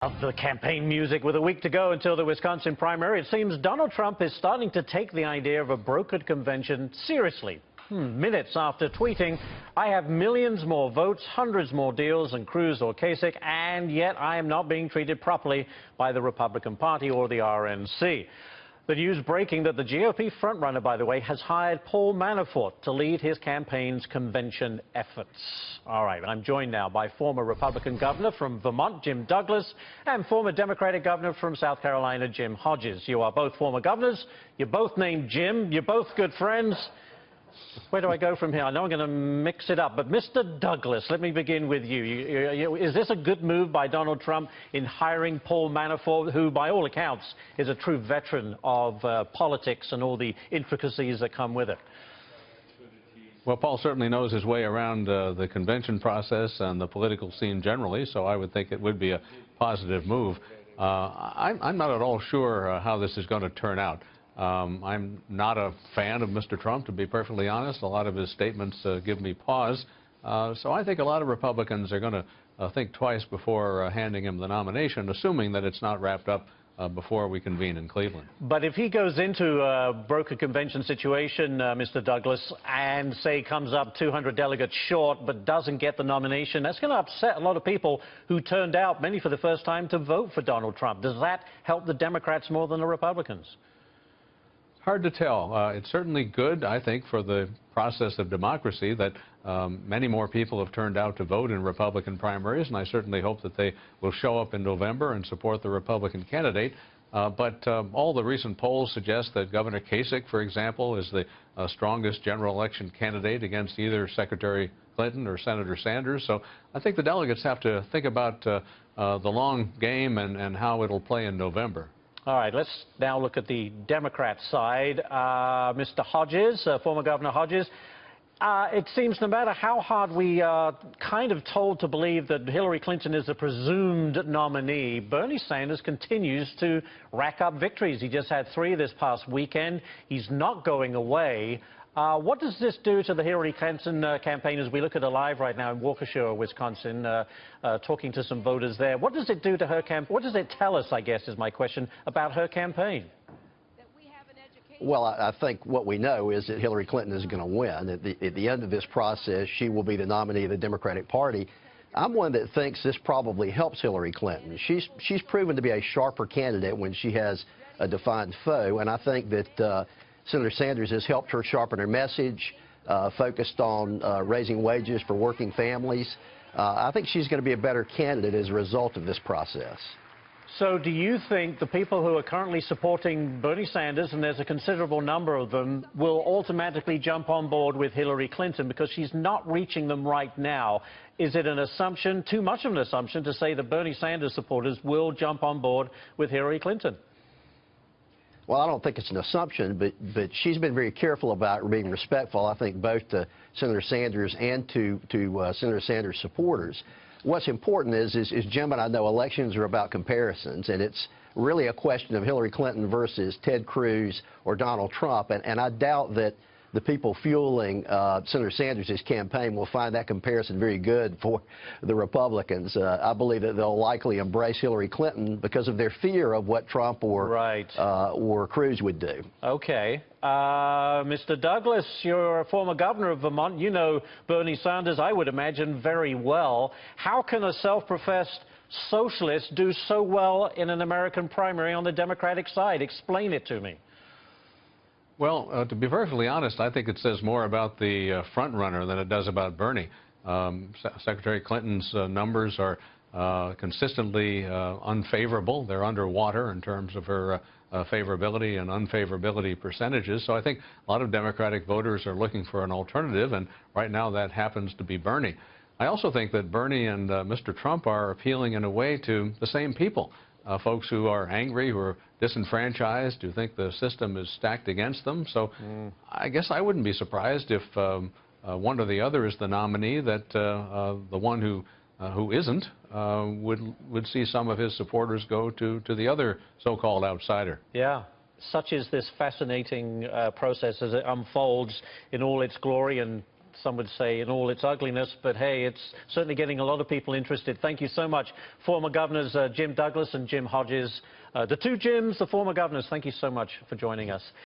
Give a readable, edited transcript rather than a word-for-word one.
Of the campaign music, with a week to go until the Wisconsin primary, it seems Donald Trump is starting to take the idea of a brokered convention seriously. Minutes after tweeting, "I have millions more votes, hundreds more deals than Cruz or Kasich, and yet I am not being treated properly by the Republican Party or the RNC." The news breaking that the GOP frontrunner, by the way, has hired Paul Manafort to lead his campaign's convention efforts. All right, I'm joined now by former Republican governor from Vermont, Jim Douglas, and former Democratic governor from South Carolina, Jim Hodges. You are both former governors. You're both named Jim. You're both good friends. Where do I go from here? I know I'm going to mix it up, but Mr. Douglas, let me begin with you. Is this a good move by Donald Trump in hiring Paul Manafort, who, by all accounts, is a true veteran of politics and all the intricacies that come with it? Well, Paul certainly knows his way around the convention process and the political scene generally, so I would think it would be a positive move. I'm not at all sure how this is going to turn out. I'm not a fan of Mr. Trump, to be perfectly honest. A lot of his statements give me pause. So I think a lot of Republicans are going to think twice before handing him the nomination, assuming that it's not wrapped up before we convene in Cleveland. But if he goes into a broker convention situation, Mr. Douglas, and say comes up 200 delegates short but doesn't get the nomination, that's going to upset a lot of people who turned out, many for the first time, to vote for Donald Trump. Does that help the Democrats more than the Republicans? Hard to tell. It's certainly good, I think, for the process of democracy that many more people have turned out to vote in Republican primaries, and I certainly hope that they will show up in November and support the Republican candidate. But all the recent polls suggest that Governor Kasich, for example, is the strongest general election candidate against either Secretary Clinton or Senator Sanders. So I think the delegates have to think about the long game and how it'll play in November. All right, let's now look at the Democrat side. Mr. Hodges, former Governor Hodges, it seems no matter how hard we are kind of told to believe that Hillary Clinton is a presumed nominee, Bernie Sanders continues to rack up victories. He just had 3 this past weekend. He's not going away. What does this do to the Hillary Clinton campaign as we look at it live right now in Waukesha, Wisconsin, talking to some voters there? What does it do to her campaign? What does it tell us, I guess, is my question, about her campaign? Well, I think what we know is that Hillary Clinton is going to win. At the end of this process, she will be the nominee of the Democratic Party. I'm one that thinks this probably helps Hillary Clinton. She's proven to be a sharper candidate when she has a defined foe, and I think that Senator Sanders has helped her sharpen her message, focused on raising wages for working families. I think she's going to be a better candidate as a result of this process. So do you think the people who are currently supporting Bernie Sanders, and there's a considerable number of them, will automatically jump on board with Hillary Clinton because she's not reaching them right now? Is it an assumption, too much of an assumption, to say that Bernie Sanders supporters will jump on board with Hillary Clinton? Well, I don't think it's an assumption, but she's been very careful about being respectful, I think, both to Senator Sanders and to Senator Sanders supporters. What's important is Jim and I know elections are about comparisons, and it's really a question of Hillary Clinton versus Ted Cruz or Donald Trump, and I doubt that the people fueling Senator Sanders' campaign will find that comparison very good for the Republicans. I believe that they'll likely embrace Hillary Clinton because of their fear of what Trump or Cruz would do. Okay. Mr. Douglas, you're a former governor of Vermont. You know Bernie Sanders, I would imagine, very well. How can a self-professed socialist do so well in an American primary on the Democratic side? Explain it to me. Well, to be perfectly honest, I think it says more about the front runner than it does about Bernie. Secretary Clinton's numbers are consistently unfavorable. They're underwater in terms of her favorability and unfavorability percentages. So I think a lot of Democratic voters are looking for an alternative, and right now that happens to be Bernie. I also think that Bernie and Mr. Trump are appealing in a way to the same people. Folks who are angry, who are disenfranchised, who think the system is stacked against them. So I guess I wouldn't be surprised if one or the other is the nominee, that the one who isn't would see some of his supporters go to the other so-called outsider. Yeah. Such is this fascinating process as it unfolds in all its glory, and some would say, in all its ugliness. But hey, it's certainly getting a lot of people interested. Thank you so much, former governors Jim Douglas and Jim Hodges. The two Jims, the former governors, thank you so much for joining us.